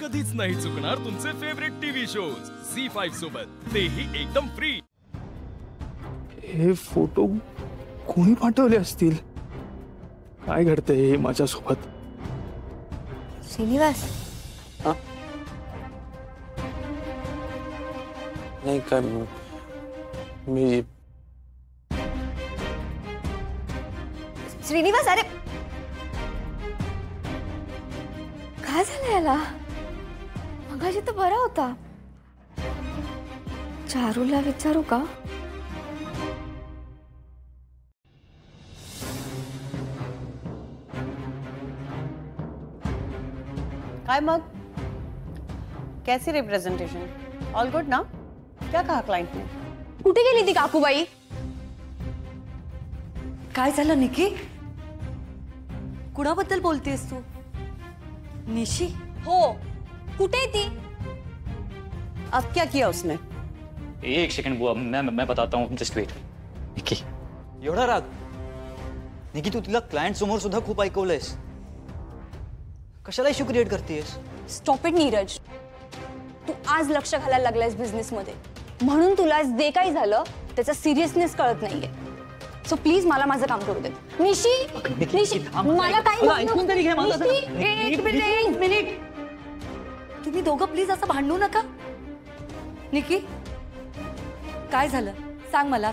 कधीच नाही चुकणार तुमचे फेवरेट टीव्ही शोज झी5 सोबत, तेही एकदम फ्री। हे फोटो कोणी पाठवले असतील? काय घडतंय हे माझ्यासोबत? श्रीनिवास, नाही काय मी श्रीनिवास, अरे काय झालं याला? मगाशी तर बरा होता। चारूला विचारू का? काय मग? कैसी रिप्रेजेंटेशन? ऑल गुड ना? क्या कहा क्लाइंट ने? कुठे गेली ती काकूबाई? काय झालं निकी? कुणाबद्दल बोलतेस तू? निशी? हो, कुठे ती? अब क्या किया उसने? एक सेकंड बुआ, मैं बताता हूँ, जस्ट वेट। निकी, एवढा राग? निकी, तू तिला क्लायंट समोर सुद्धा खूप ऐकवलंयस, कशाला इश्यू क्रिएट करतेस? स्टॉप इट नीरज, तू आज लक्ष घालायला लागलायस बिझनेस मध्ये, म्हणून तुला जे काही झालं त्याचा सिरियसनेस कळत नाहीये। सो प्लीज मला माझं काम करू दे। निशी, निशी, मला काही ऐकून तरी घे माझं। एक मिनिट, तुम्ही दोघं प्लीज असं भांडू नका। निकी, काय झालं सांग मला।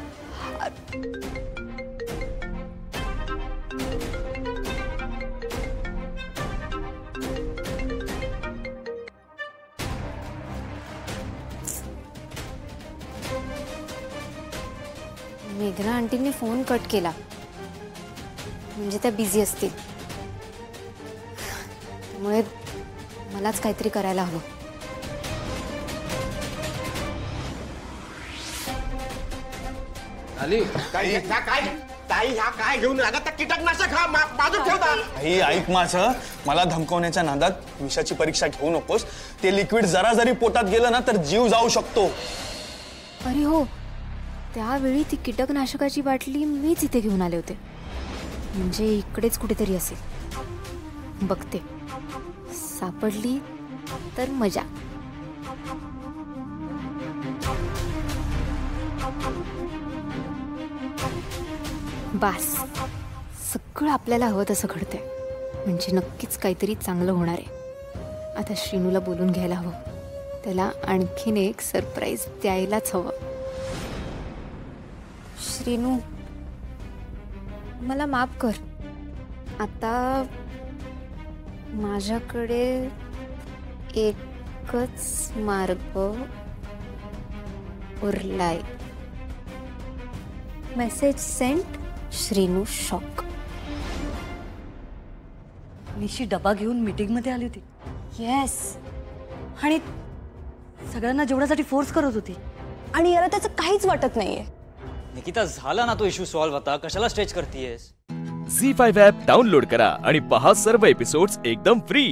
मेघना आंटीने फोन कट केला, म्हणजे त्या बिझी असतील, त्यामुळे मलाच काहीतरी करायला हवं। आली काय काय घेऊन आला? तर कीटकनाशक हा बाजूला ठेवता। आई ऐक माझं, मला धमकवण्याच्या नादात विषाची परीक्षा घेऊ नकोस। ते लिक्विड जरा जरी पोटात गेलं ना तर जीव जाऊ शकतो। अरे हो, त्यावेळी ती कीटकनाशकाची बाटली मीच इथे घेऊन आले होते, म्हणजे इकडेच कुठेतरी असेल। बघते, सापडली तर मजा। बास, सगळं आपल्याला हवं तसं घडतंय, म्हणजे नक्कीच काहीतरी चांगलं होणार आहे। आता श्रीनूला बोलून घ्यायला हवं, त्याला आणखीन एक सरप्राईज द्यायलाच हवं। श्रीनू, मला माफ कर, आता माझ्याकडे एकच मार्ग उरलाय। Message sent, Shrinu shock. Nishi डबा घेऊन मीटिंग मध्ये आली होती। येस, आणि सगळ्यांना जेवणासाठी फोर्स करत होती, आणि याला त्याचं काहीच वाटत नाहीये। निकिता, झाला ना तो इश्यू सॉल्व, आता कशाला स्ट्रेच करतेयस? झी5 ॲप डाउनलोड करा आणि पहा सर्व एपिसोड्स एकदम फ्री।